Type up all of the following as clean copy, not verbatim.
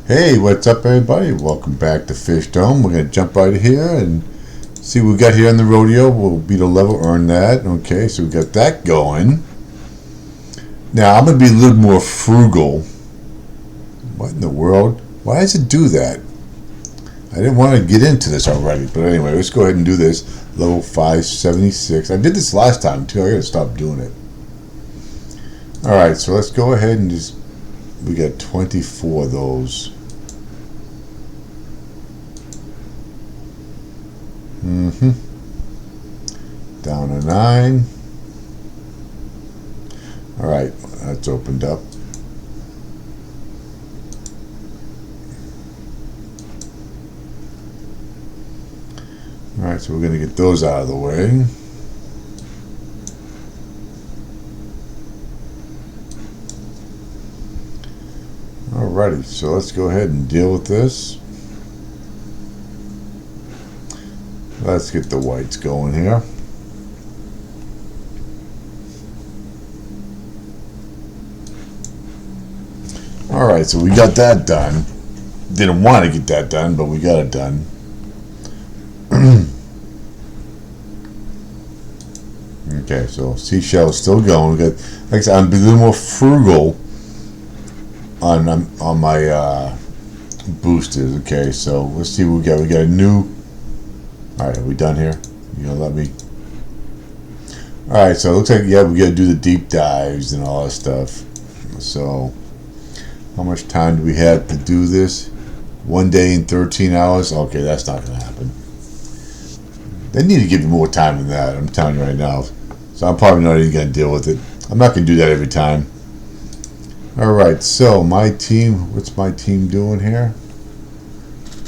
Hey, what's up everybody? Welcome back to Fishdom. We're going to jump right here and see what we got here in the rodeo. We'll beat a level, earn that. Okay, so we got that going. Now, I'm going to be a little more frugal. What in the world? Why does it do that? I didn't want to get into this already, but anyway, let's go ahead and do this. Level 576. I did this last time too. I got to stop doing it. Alright, so let's go ahead and just... We got 24 of those. Down to 9. Alright, that's opened up. Alright, so we're going to get those out of the way. Alrighty, so let's go ahead and deal with this. Let's get the whites going here. Alright, so we got that done. Didn't want to get that done, but we got it done. Okay, so seashell is still going. We got, like I said, I'm a little more frugal on my boosters. Okay, so let's see what we got. We got a new... Alright, are we done here? You gonna let me... Alright, so it looks like, yeah, we gotta do the deep dives and all that stuff. So, how much time do we have to do this? 1 day and 13 hours? Okay, that's not gonna happen. They need to give me more time than that, I'm telling you right now. So I'm probably not even gonna deal with it. I'm not gonna do that every time. Alright, so my team, what's my team doing here?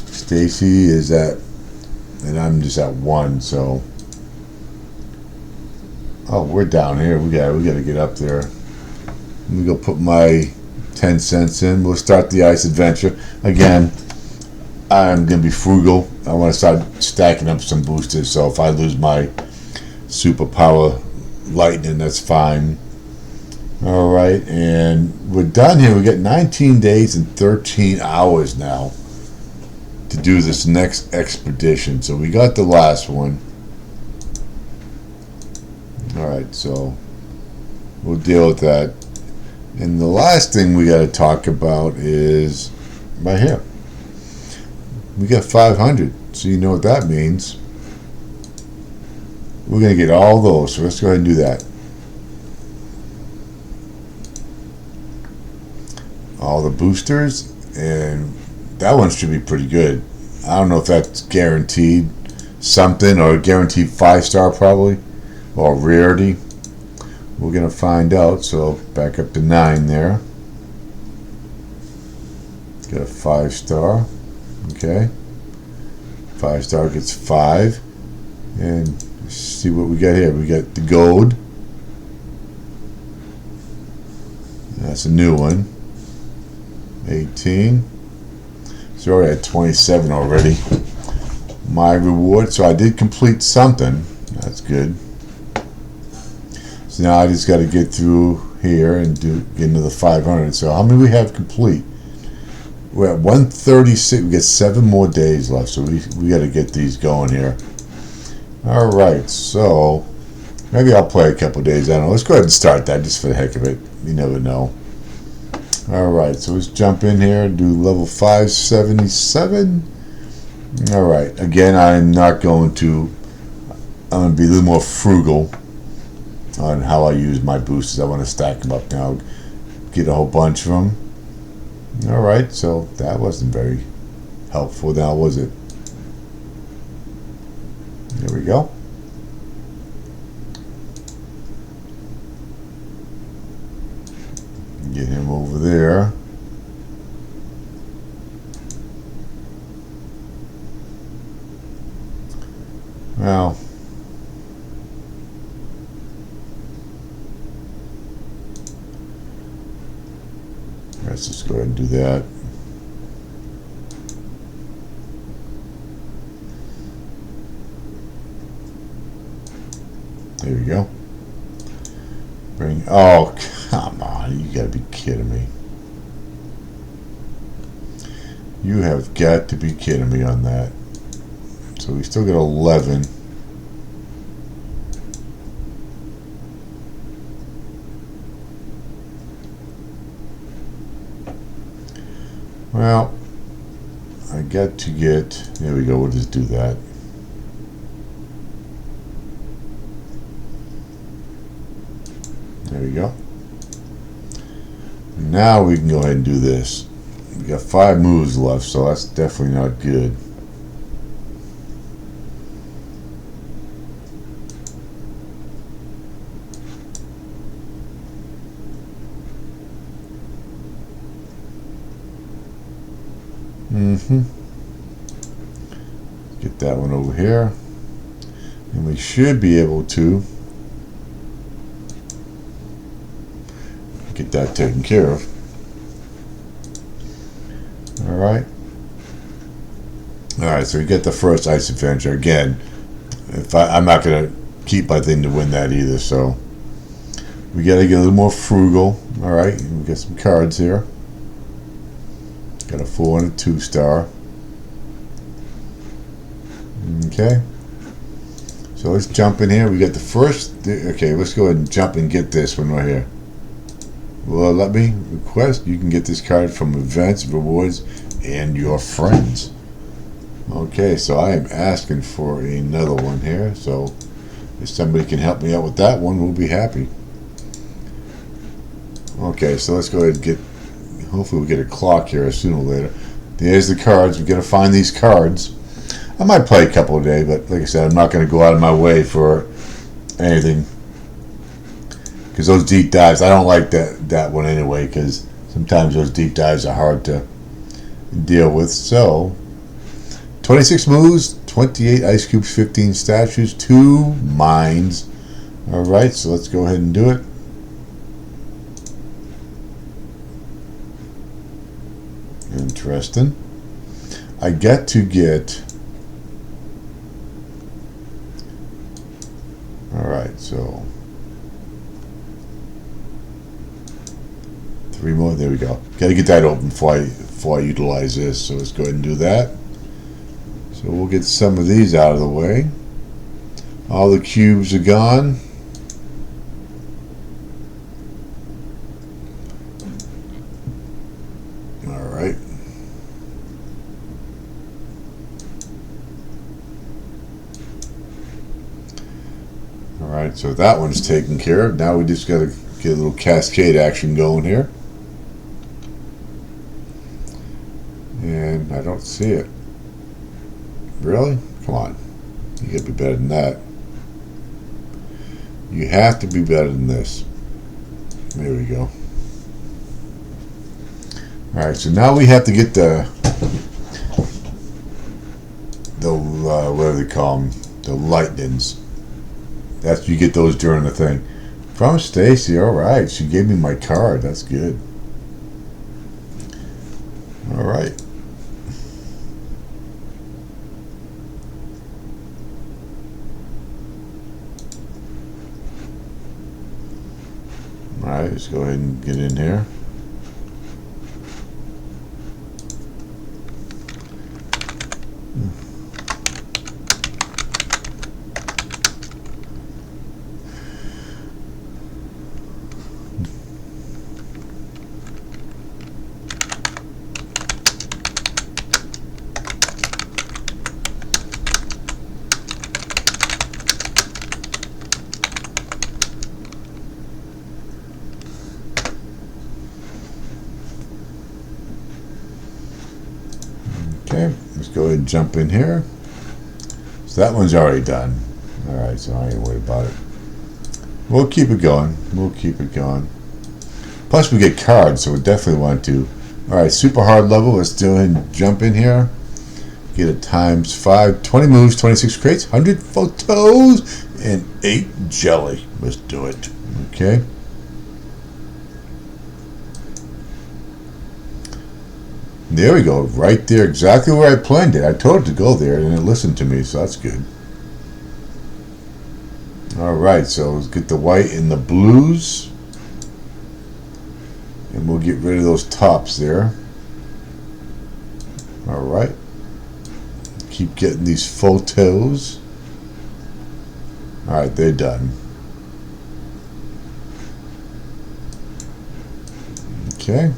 Stacy is at... And I'm just at 1, so... Oh, we're down here. We gotta get up there. Let me go put my 10 cents in. We'll start the ice adventure. Again, I'm gonna be frugal. I want to start stacking up some boosters, so if I lose my superpower lightning, that's fine. Alright, and we're done here. We got 19 days and 13 hours now to do this next expedition. So we got the last one. Alright, so we'll deal with that. And the last thing we got to talk about is right here. We got 500, so you know what that means. We're going to get all those, so let's go ahead and do that. All the boosters, and that one should be pretty good. I don't know if that's guaranteed something or guaranteed 5-star probably, or rarity. We're gonna find out. So back up to 9 there. Got a 5-star. Okay. 5-star gets 5. And let's see what we got here. We got the gold. That's a new one. 18. So already at 27 already. My reward. So I did complete something. That's good. So now I just got to get through here and get into the 500. So how many we have complete? We're at 136. We got 7 more days left. So we got to get these going here. All right. So maybe I'll play a couple days. I don't know. Let's go ahead and start that just for the heck of it. You never know. Alright, so let's jump in here and do level 577. Alright, again, I'm going to be a little more frugal on how I use my boosters. I want to stack them up now, get a whole bunch of them. Alright, so that wasn't very helpful now, was it? There we go. Get him over there. Well, let's just go ahead and do that. There we go. Bring. Oh, come on. You gotta be kidding me. You have got to be kidding me on that. So we still got 11. Well, I got to get, there we go, we'll just do that. There we go. Now we can go ahead and do this. We got 5 moves left, so that's definitely not good. Get that one over here. And we should be able to get that taken care of. Alright. Alright, so we get the first ice adventure. Again, if I'm not going to keep my thing to win that either, so we got to get a little more frugal. Alright, we got some cards here. Got a 4 and a 2 star. Okay. So let's jump in here. We got the first. Okay, let's go ahead and jump and get this one right here. Well, let me request. You can get this card from events, rewards, and your friends. Okay, so I am asking for another one here. So if somebody can help me out with that one, we'll be happy. Okay, so let's go ahead and get. Hopefully, we get a clock here sooner or later. There's the cards. We got to find these cards. I might play a couple a day, but like I said, I'm not going to go out of my way for anything. Because those deep dives, I don't like that one anyway, because sometimes those deep dives are hard to deal with. So, 26 moves, 28 ice cubes, 15 statues, 2 mines. Alright, so let's go ahead and do it. Interesting. I get to get... Alright, so... 3 more, there we go. Gotta get that open before I utilize this, so let's go ahead and do that. So we'll get some of these out of the way. All the cubes are gone. Alright. Alright, so that one's taken care of. Now we just gotta get a little cascade action going here. And I don't see it. Really? Come on. You gotta be better than that. You have to be better than this. There we go. Alright, so now we have to get the what do they call them? The lightnings. That's, you get those during the thing. From Stacy, alright. She gave me my card. That's good. Alright. Alright, let's go ahead and get in here. Okay, let's go ahead and jump in here. So that one's already done. Alright, so I ain't worried about it. We'll keep it going. We'll keep it going. Plus we get cards, so we definitely want to. Alright, super hard level. Let's go ahead and jump in here. Get it times 5. 20 moves, 26 crates, 100 photos, and 8 jelly. Let's do it. Okay. There we go, right there, exactly where I planned it. I told it to go there, and it listened to me, so that's good. Alright, so let's get the white and the blues. And we'll get rid of those tops there. All right. Keep getting these photos. All right, they're done. Okay.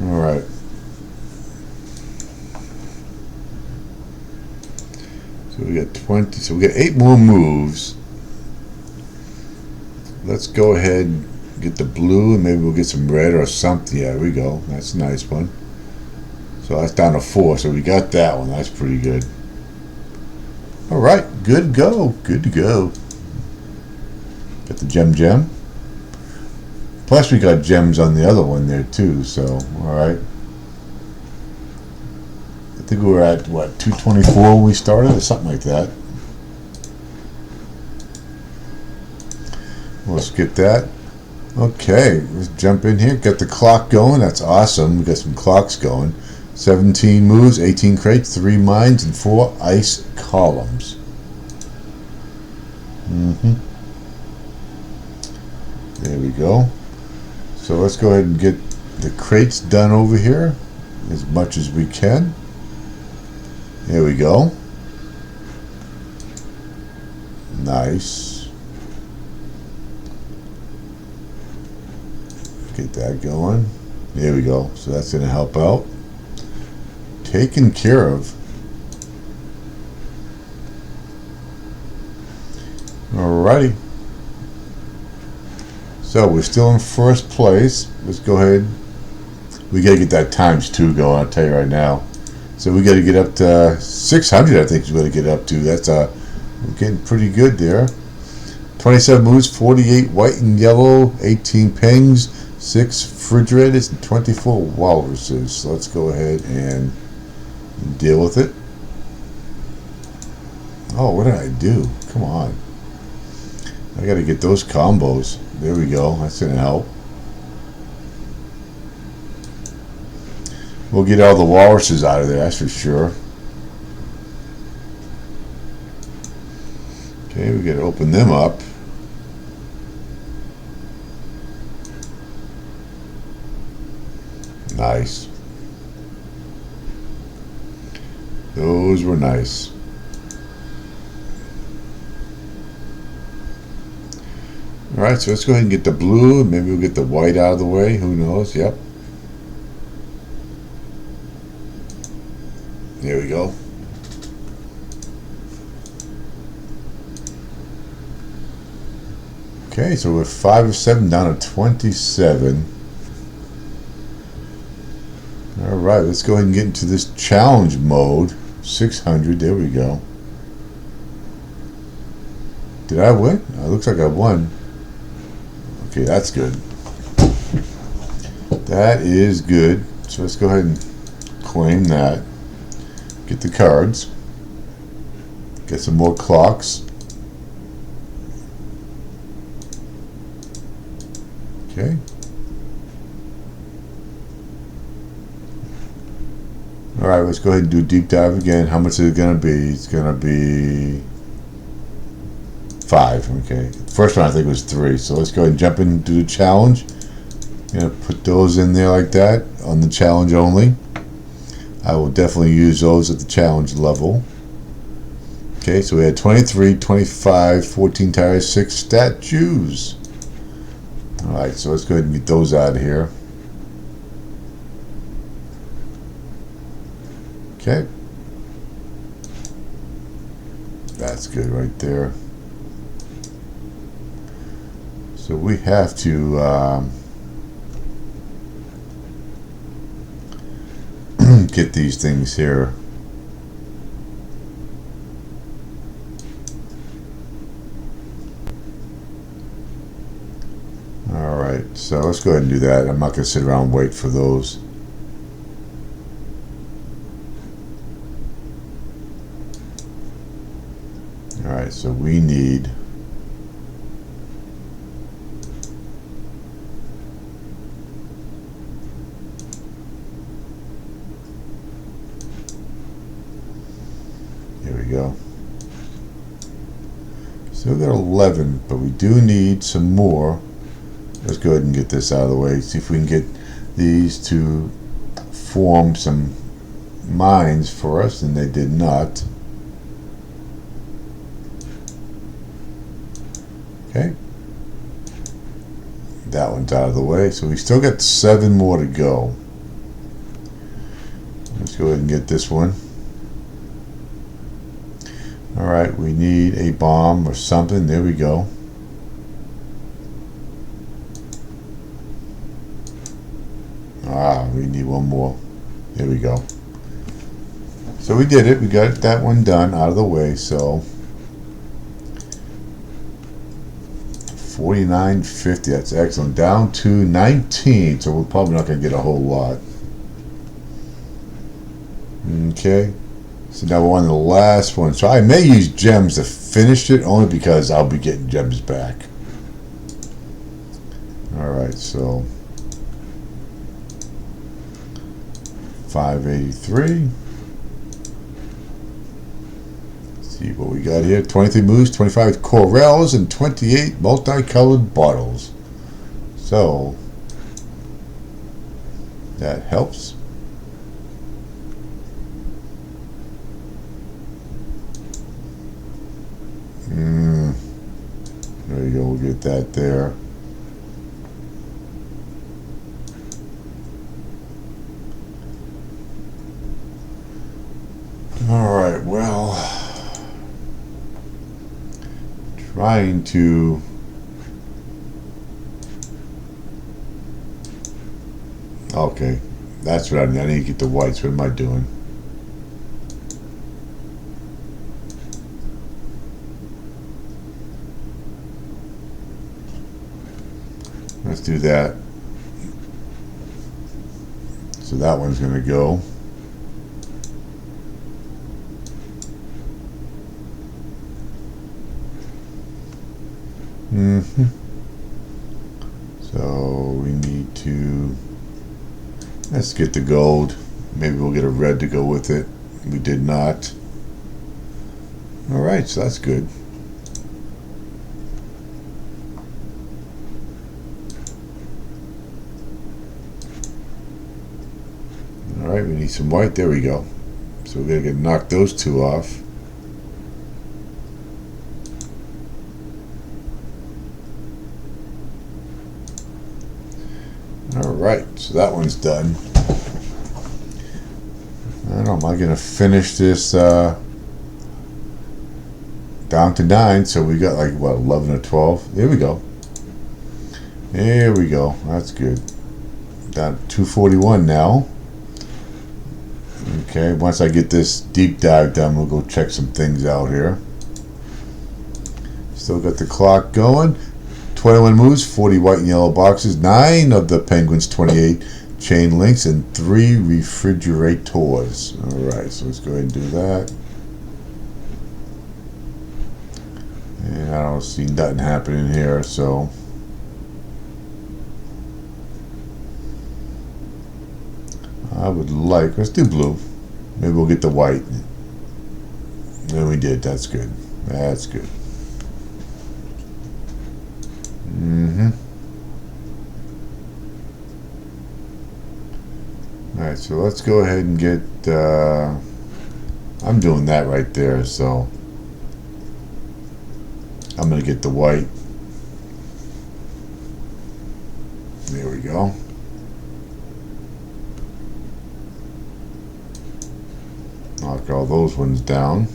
All right. So we got 20. So we got 8 more moves. Let's go ahead and get the blue, and maybe we'll get some red or something. Yeah, there we go. That's a nice one. So that's down to 4. So we got that one. That's pretty good. All right, good to go. Good to go. Got the gem. Plus we got gems on the other one there too. So all right. I think we were at what, 224 when we started, or something like that. We'll skip that. Okay, let's jump in here. Got the clock going. That's awesome. We got some clocks going. 17 moves, 18 crates, 3 mines, and 4 ice columns. There we go. So let's go ahead and get the crates done over here as much as we can. There we go. Nice. Get that going. There we go. So that's going to help out. Taken care of. Alrighty. So we're still in first place. Let's go ahead. We got to get that ×2 going, I'll tell you right now. So we got to get up to 600, I think is what we got to get up to. That's we're getting pretty good there. 27 moves, 48 white and yellow, 18 pings, 6 refrigerators, and 24 walruses. So let's go ahead and deal with it. Oh, what did I do? Come on. I got to get those combos. There we go. That's going to help. We'll get all the walruses out of there, that's for sure. Okay, we got to open them up. Nice. Those were nice. Alright, so let's go ahead and get the blue. Maybe we'll get the white out of the way. Who knows? Yep. There we go. Okay, so we're 5 of 7 down to 27. Alright, let's go ahead and get into this challenge mode. 600, there we go. Did I win? It looks like I won. Okay, that's good. That is good. So let's go ahead and claim that. Get the cards. Get some more clocks. Okay. Alright, let's go ahead and do a deep dive again. How much is it going to be? It's going to be 5. Okay. First one I think was 3. So let's go ahead and jump into the challenge. I'm going to put those in there like that on the challenge only. I will definitely use those at the challenge level. Okay, so we had 23, 25, 14 tires, 6 statues. Alright, so let's go ahead and get those out of here. Okay. That's good right there. So we have to get these things here. Alright, so let's go ahead and do that. I'm not going to sit around and wait for those. Alright, so we need here we go. Still got 11, but we do need some more. Let's go ahead and get this out of the way. See if we can get these to form some mines for us, and they did not. Okay. That one's out of the way, so we still got 7 more to go. Let's go ahead and get this one. Alright, we need a bomb or something. There we go. We need one more. There we go. So we did it. We got that one done out of the way. So 49.50. That's excellent. Down to 19. So we're probably not going to get a whole lot. Okay. So now we're on the last one. So I may use gems to finish it, only because I'll be getting gems back. Alright, so 583. See what we got here. 23 moves, 25 corals, and 28 multicolored bottles. So that helps. There you go, we'll get that there. Alright, well, trying to okay, that's what I need. I need to get the whites. What am I doing? Let's do that. So that one's going to go. So we need to, let's get the gold. Maybe we'll get a red to go with it. We did not. Alright, so that's good. Alright, we need some white. There we go. So we're going to knock those 2 off. Alright, so that one's done. I don't know, am I going to finish this down to 9? So we got like, what, 11 or 12? There we go. There we go. That's good. Down to 241 now. Okay, once I get this deep dive done, we'll go check some things out here. Still got the clock going. 21 moves, 40 white and yellow boxes, 9 of the penguins, 28 chain links, and 3 refrigerators. Alright, so let's go ahead and do that. And I don't see nothing happening here, so I would like, let's do blue. Maybe we'll get the white. And we did, that's good. That's good. Alright, so let's go ahead and get I'm doing that right there, so I'm gonna get the white. There we go. Knock all those ones down.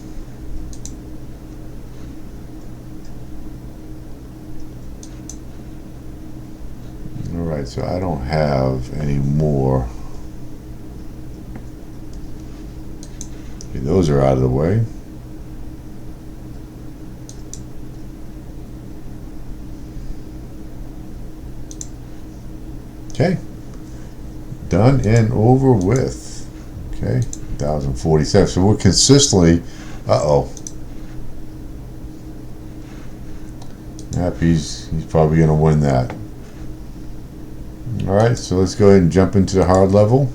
Alright, so I don't have any more. Okay, those are out of the way. Okay. Done and over with. Okay. 1,047. So we're consistently. Yep, he's probably going to win that. Alright, so let's go ahead and jump into the hard level.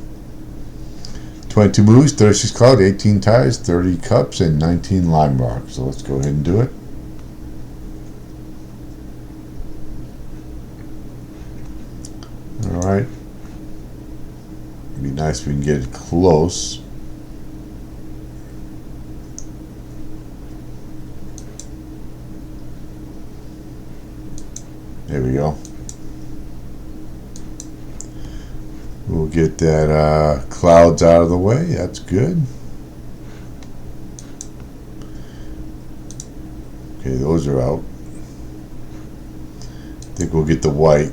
22 moves, 36 cloud, 18 tires, 30 cups, and 19 lime rocks. So let's go ahead and do it. Nice, we can get it close. There we go. We'll get that clouds out of the way. That's good. Okay, those are out. I think we'll get the white.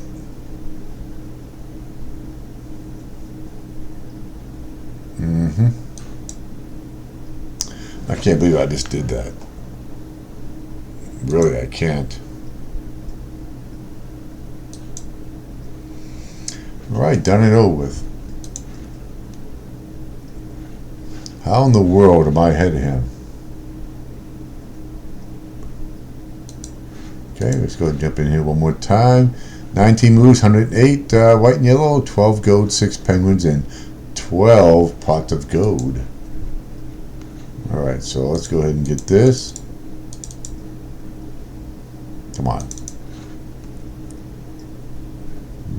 I can't believe I just did that. Really, I can't. Alright, done and over with. How in the world am I ahead of him? Okay, let's go and jump in here one more time. 19 moves, 108 white and yellow, 12 gold, 6 penguins, and 12 pots of gold. Alright, so let's go ahead and get this. Come on.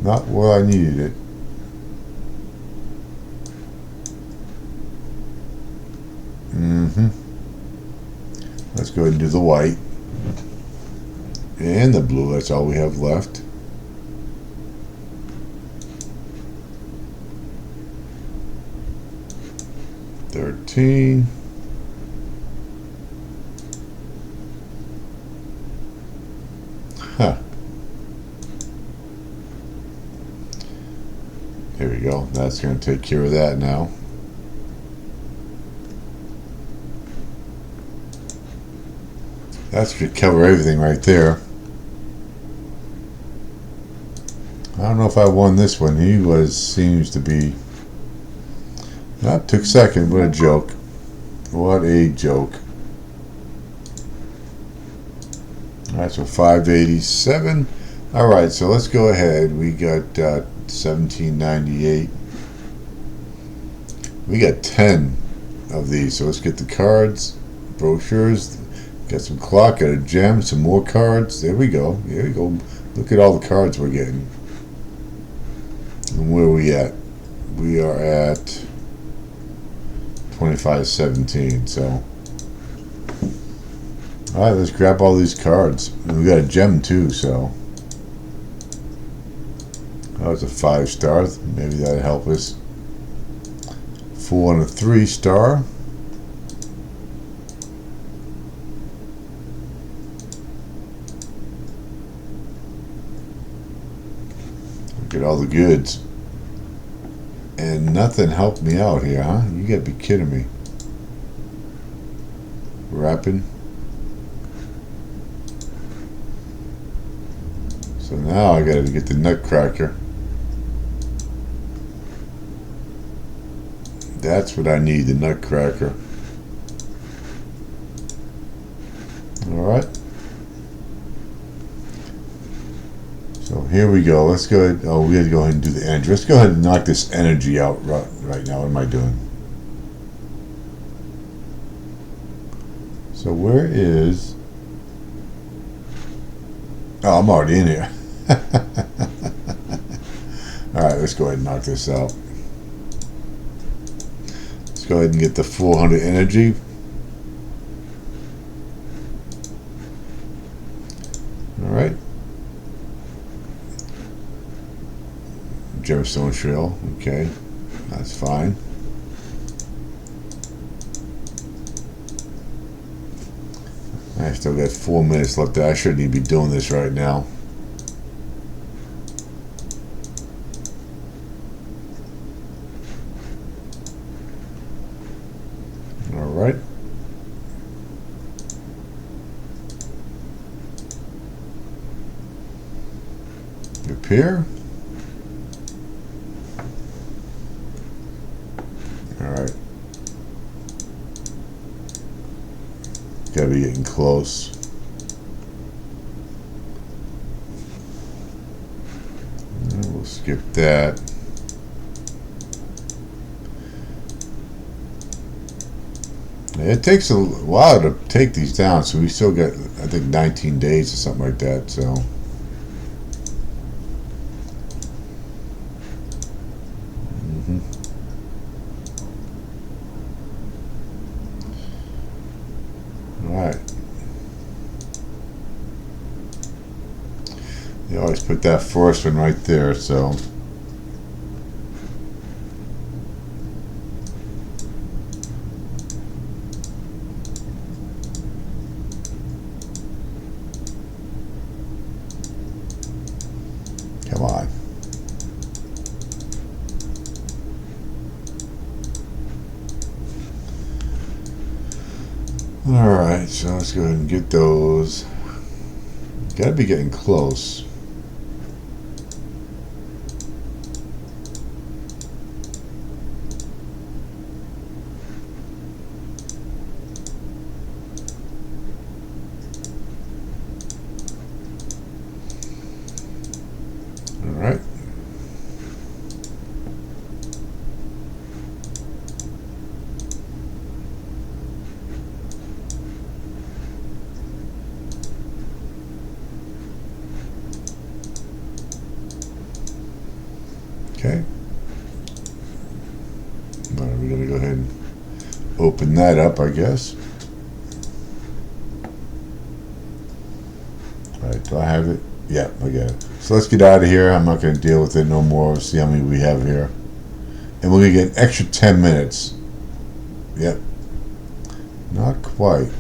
Not where I needed it. Let's go ahead and do the white. And the blue, that's all we have left. $13. Huh. There we go. That's going to take care of that now. That should cover everything right there. I don't know if I won this one. He seems to be. That took second. What a joke. What a joke. Alright, so 587. Alright, so let's go ahead. We got 1798. We got 10 of these. So let's get the cards, brochures. Got some clock, got a gem, some more cards. There we go. There we go. Look at all the cards we're getting. And where are we at? We are at 2517. So, all right, let's grab all these cards. And we got a gem too. So, that was a 5-star. Maybe that'll help us. 4 and a 3-star. Get all the goods. And nothing helped me out here, huh? You gotta be kidding me. Wrapping. So now I gotta get the nutcracker. That's what I need, the nutcracker. Alright. So here we go. Let's go ahead. Oh, we got to go ahead and do the energy. Let's go ahead and knock this energy out right now. What am I doing? So where is... Oh, I'm already in here. Alright, let's go ahead and knock this out. Let's go ahead and get the 400 energy. Alright. Gemstone Trail, okay, that's fine. I still got 4 minutes left. I shouldn't even be doing this right now. All right. Repair. Alright. Gotta be getting close. And we'll skip that. It takes a while to take these down, so we still got, I think, 19 days or something like that, so. You always put that first one right there, so. Come on. Alright, so let's go ahead and get those. Gotta be getting close. Alright. Okay. All right, we're going to go ahead and open that up, I guess. All right, do I have it? Yeah, I got it. So let's get out of here. I'm not going to deal with it no more. See how many we have here. And we're going to get an extra 10 minutes. Yep. Not quite.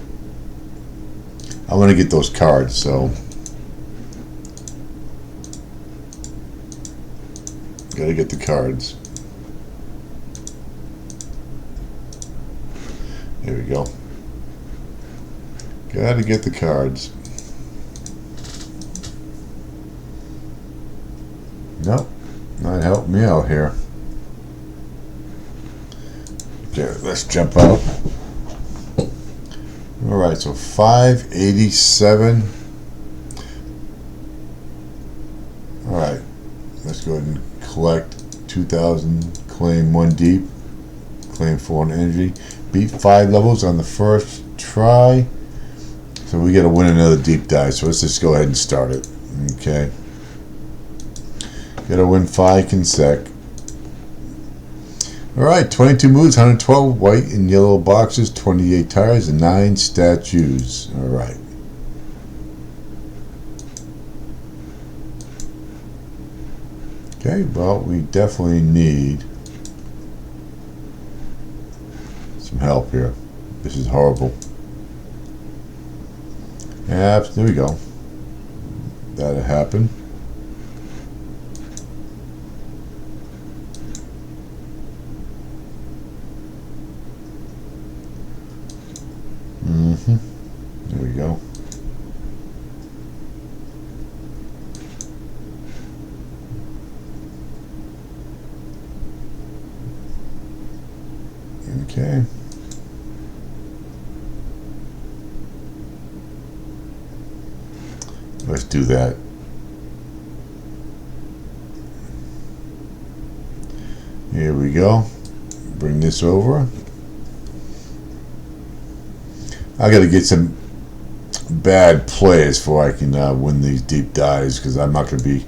I want to get those cards, so. Gotta get the cards. There we go. Gotta get the cards. Nope, not helping me out here. Okay, let's jump out. Alright, so 587. Alright, let's go ahead and collect 2,000, claim 1 deep, claim 4 energy, beat 5 levels on the first try. So we gotta win another deep dive, so let's just go ahead and start it. Okay. Gotta win 5 consec. Alright, 22 moves, 112 white and yellow boxes, 28 tires, and 9 statues. Alright. Okay, well, we definitely need some help here. This is horrible. Yeah, there we go. That'll happen. There we go. Okay. Let's do that. Here we go. Bring this over. I got to get some bad plays before I can win these deep dives, because I'm not going to be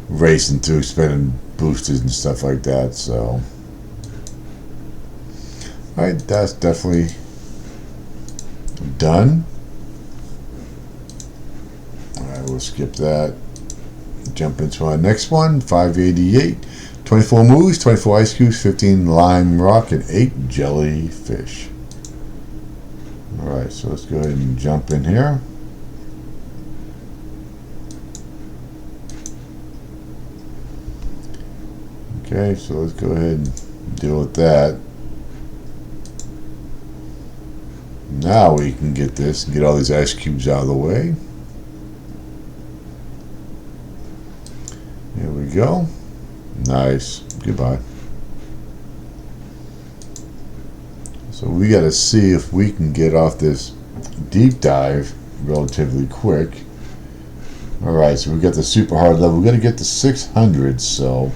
racing through spending boosters and stuff like that. So, alright, that's definitely done. Alright, we'll skip that. Jump into our next one. 588. 24 moves, 24 ice cubes, 15 lime rock, and 8 jellyfish. Alright, so let's go ahead and jump in here. Okay, so let's go ahead and deal with that. Now we can get this and get all these ice cubes out of the way. Here we go. Nice. Goodbye. So we got to see if we can get off this deep dive relatively quick. Alright, so we got the super hard level. We got to get to 600, so.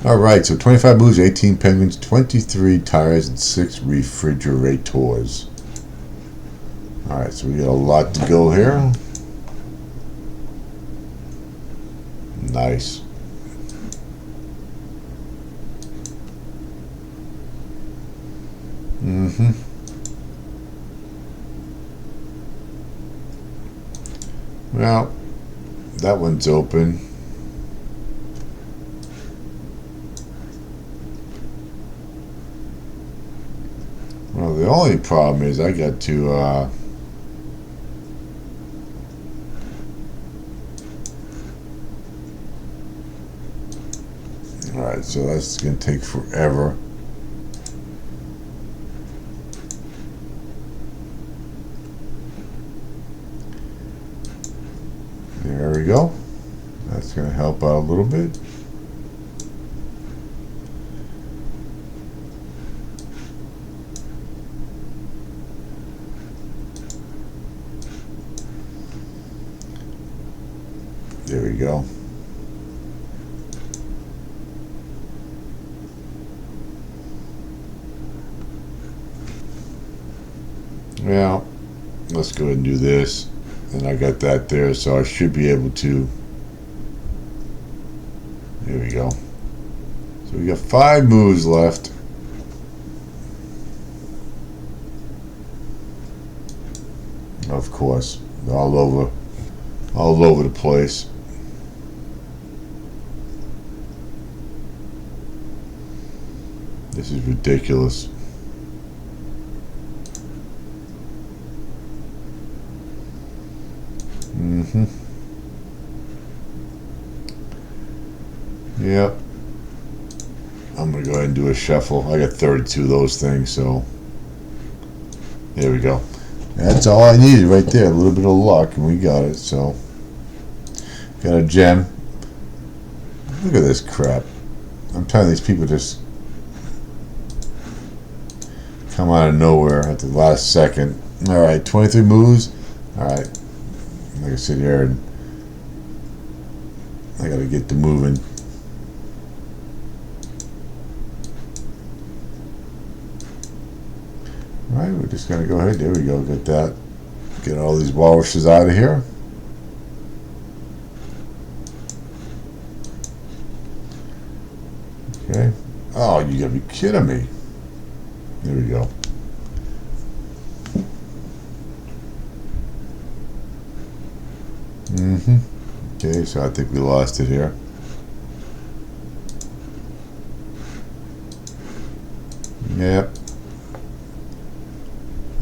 Alright, so 25 moves, 18 penguins, 23 tires, and 6 refrigerators. Alright, so we got a lot to go here. Nice. Well, that one's open. Well, the only problem is I got to alright, so that's gonna take forever. There we go. That's gonna help out a little bit. There we go. Well, let's go ahead and do this. And I got that there, so I should be able to. There we go. So we got 5 moves left. Of course, all over the place. This is ridiculous. Yep. I'm gonna go ahead and do a shuffle. I got 32 of those things, so there we go. That's all I needed right there. A little bit of luck, and we got it. So got a gem. Look at this crap. I'm telling these people just come out of nowhere at the last second. All right, 23 moves. All right, I'm gonna sit here and I gotta get to moving. All right, we're just gonna go ahead. There we go. Get that. Get all these walruses out of here. Okay. Oh, you gotta be kidding me. There we go. Okay, so I think we lost it here. Yep.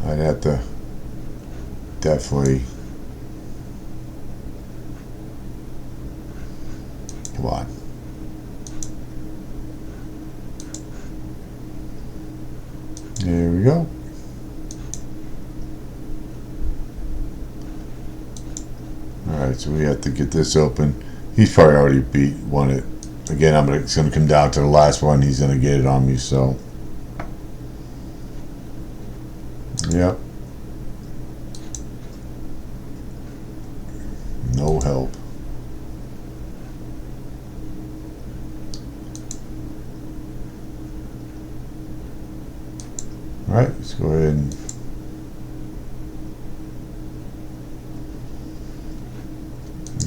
I'd have to definitely. Come on. There we go. Alright, so we have to get this open. He's probably already won it. Again, it's going to come down to the last one. He's going to get it on me, so. Yep. No help. Alright, let's go ahead and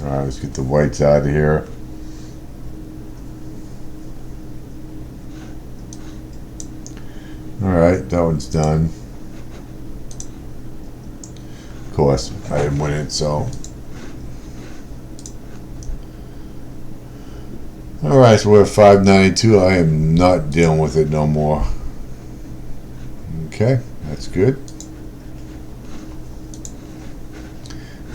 alright, let's get the whites out of here. Alright, that one's done. Of course, I didn't win it, so. Alright, so we're at 592. I am not dealing with it no more. Okay, that's good.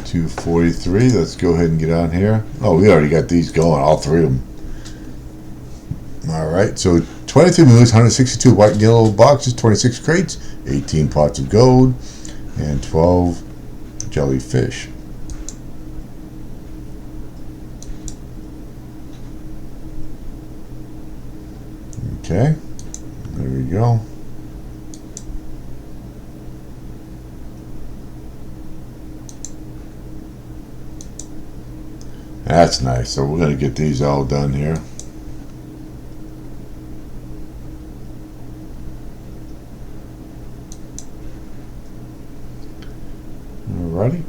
243. Let's go ahead and get on here. Oh, we already got these going, all 3 of them. Alright, so 23 moves, 162 white and yellow boxes, 26 crates, 18 pots of gold, and 12 jellyfish. Okay, there we go. That's nice. So we're going to get these all done here. Alrighty.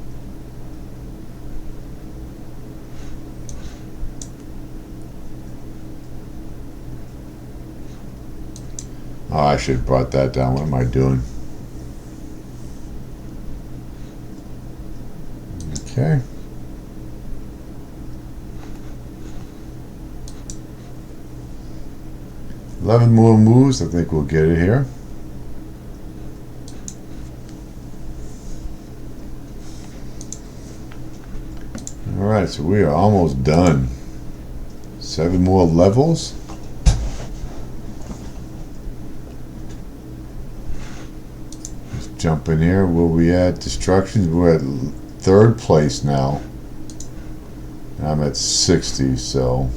Oh, I should have brought that down. What am I doing? Okay. 11 more moves. I think we'll get it here. Alright, so we are almost done. 7 more levels. Let's jump in here. Where we at? Destructions. We're at 3rd place now. I'm at 60, so.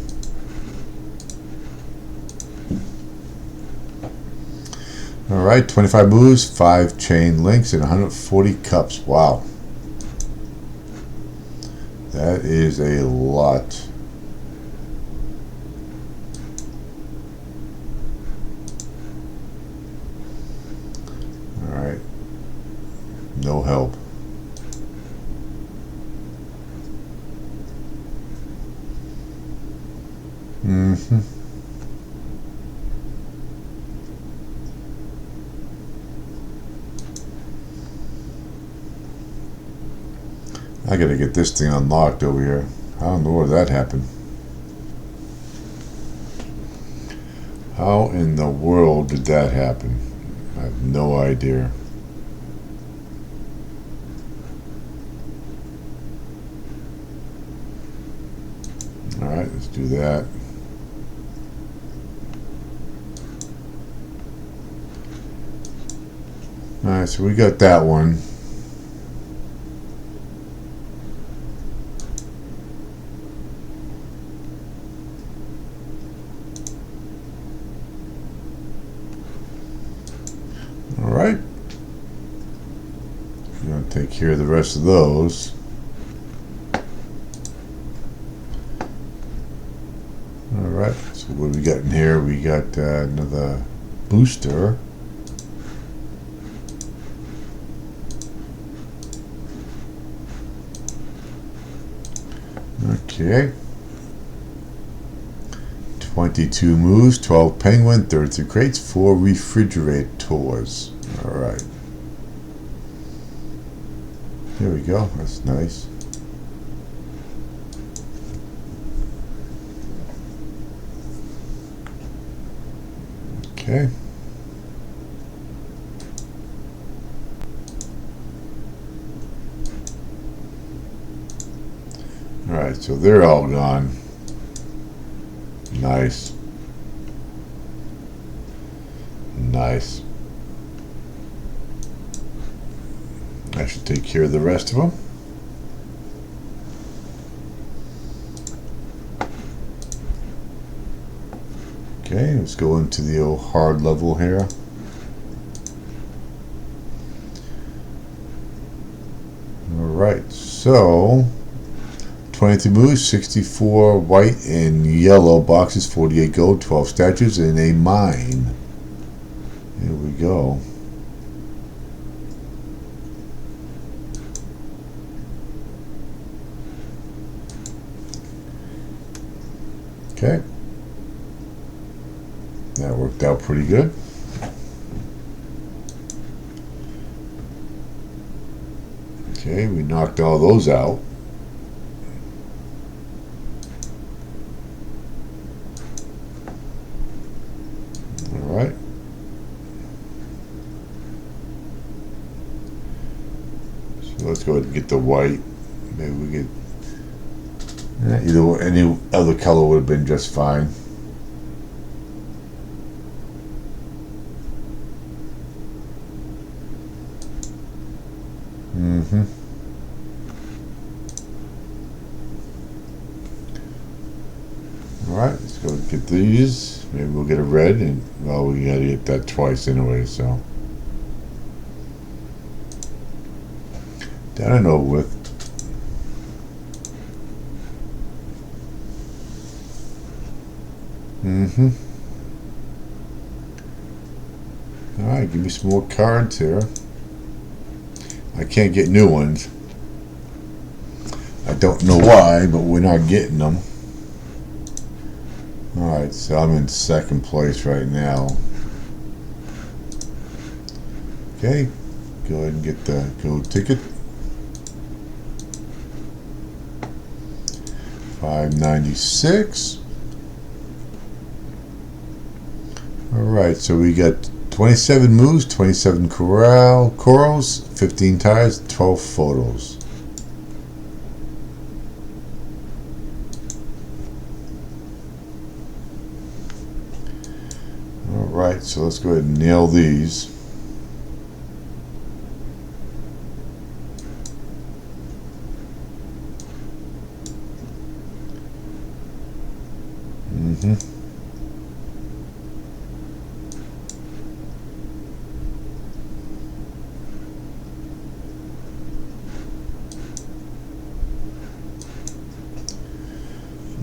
Alright, 25 moves, 5 chain links, and 140 cups. Wow. That is a lot. Alright. No help. I gotta get this thing unlocked over here. I don't know where that happened. How in the world did that happen? I have no idea. Alright, let's do that. Alright, so we got that one. Alright. We're going to take care of the rest of those. Alright, so what do we got in here? We got another booster. Okay. 22 moves, 12 penguin, 32 crates, 4 refrigerators. Alright. There we go. That's nice. Okay. Alright, so they're all gone. Nice. Nice. I should take care of the rest of them. Okay, let's go into the old hard level here. Alright, so 22 moves, 64 white and yellow boxes, 48 gold, 12 statues, and a mine. Here we go. Okay. That worked out pretty good. Okay, we knocked all those out. Alright. So let's go ahead and get the white. Maybe we get either any other color would have been just fine. Alright, let's go get these. Maybe we'll get a red, and well, we gotta get that twice anyway, so. That I know with. Alright, give me some more cards here. I can't get new ones. I don't know why, but we're not getting them. Alright, so I'm in 2nd place right now. Okay, go ahead and get the gold ticket. $5.96. Alright, so we got 27 moves, 27 corals, 15 tires, 12 photos. Alright, so let's go ahead and nail these.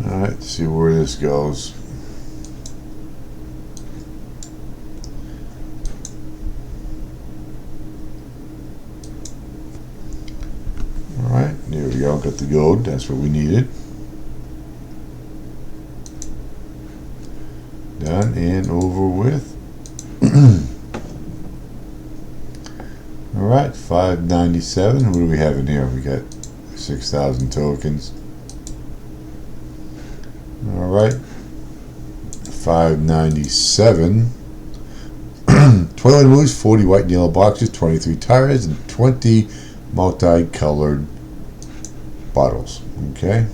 Alright, let's see where this goes. Alright, there we go, got the gold, that's what we needed. Done and over with. Alright, 597. What do we have in here? We got 6,000 tokens. Alright, 597. 21 moves, 40 white and yellow boxes, 23 tires, and 20 multicolored bottles. Okay.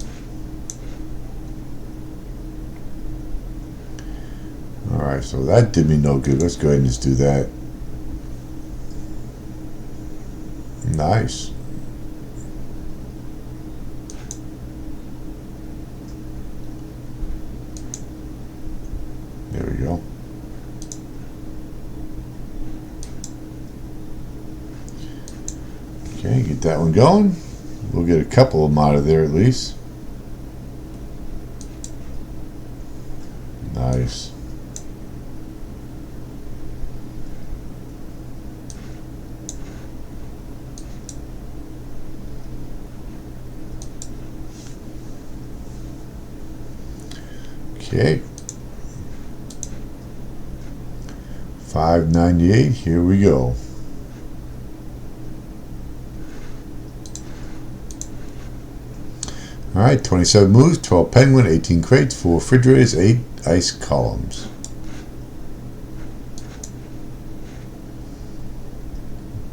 Alright, so that did me no good. Let's go ahead and just do that. Nice. There we go. Okay, get that one going. We'll get a couple of them out of there at least. Nice. Okay. 598, here we go. Alright, 27 moves, 12 penguin, 18 crates, 4 refrigerators, 8 ice columns.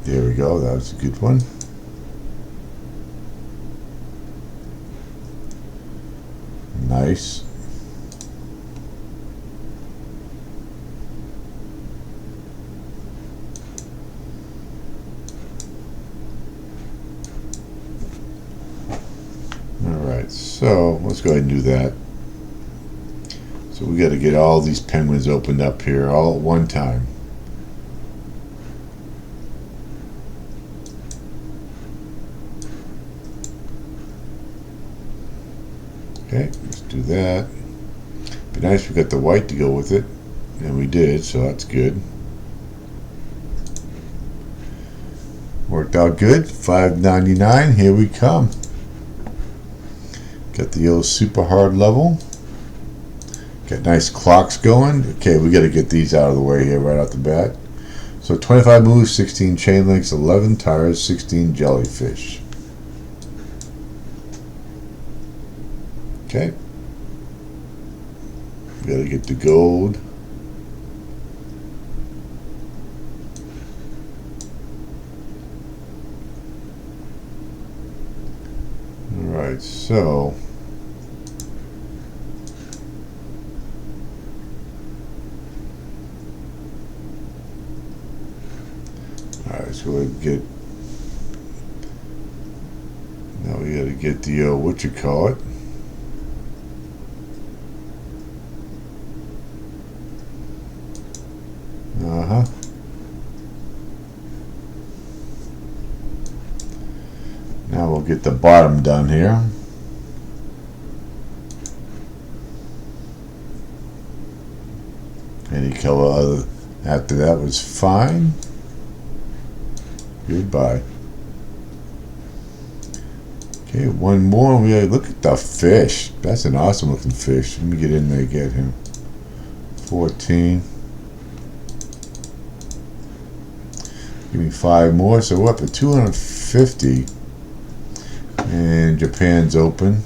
There we go, that was a good one. Nice. Alright, so let's go ahead and do that. So we got to get all these penguins opened up here all at one time. Okay, let's do that. Be nice if we got the white to go with it, and we did, so that's good. Worked out good. 599, here we come. Got the old super hard level. Got nice clocks going. Okay, we got to get these out of the way here right off the bat. So 25 moves, 16 chain links, 11 tires, 16 jellyfish. Okay. We got to get the gold. Alright, so alright, so we get now we gotta get the what you call it. Now we'll get the bottom done here. Any color other after that was fine. Goodbye. Okay, one more. We gotta look at the fish. That's an awesome looking fish. Let me get in there and get him. 14. Give me 5 more, so we're up to 250. And Japan's open.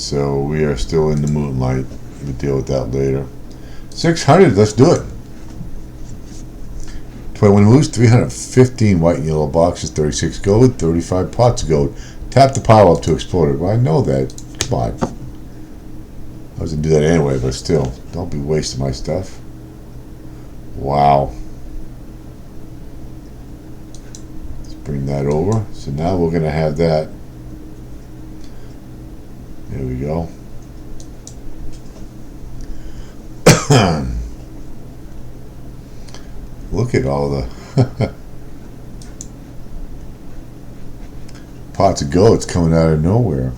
So we are still in the moonlight. We'll deal with that later. 600, let's do it. 21 loose, 315 white and yellow boxes, 36 gold, 35 pots of gold. Tap the pile up to explode it. Well, I know that. Come on. I was going to do that anyway, but still. Don't be wasting my stuff. Wow. Let's bring that over. So now we're going to have that. There we go. Look at all the pots of gold. It's coming out of nowhere.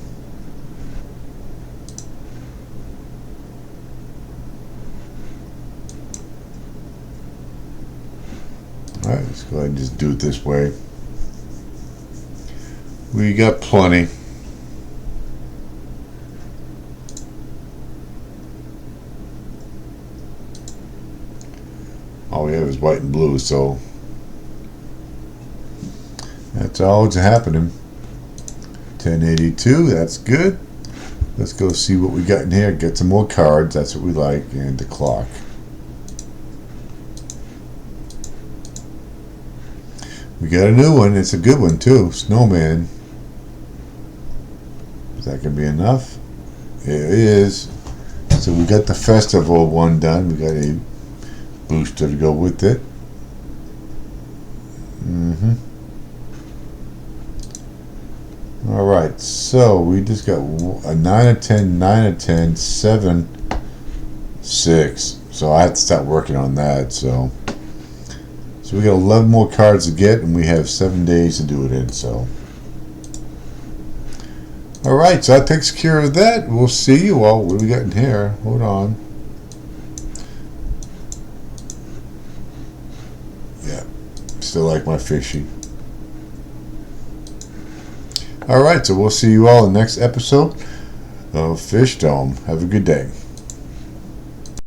Alright, let's go ahead and just do it this way. We got plenty. All we have is white and blue, so that's all that's happening. 1082, that's good. Let's go see what we got in here. Get some more cards, that's what we like, and the clock. We got a new one, it's a good one too. Snowman. Is that gonna be enough? It is. So we got the festival one done. We got a booster to go with it. Alright, so we just got a 9 of 10, 9 of 10, 7, 6. So I have to start working on that. So we got 11 more cards to get, and we have 7 days to do it in. So alright, so that takes care of that. We'll see you all. What do we got in here? Hold on. Yeah, still like my fishy. Alright, so we'll see you all in the next episode of Fishdom. Have a good day.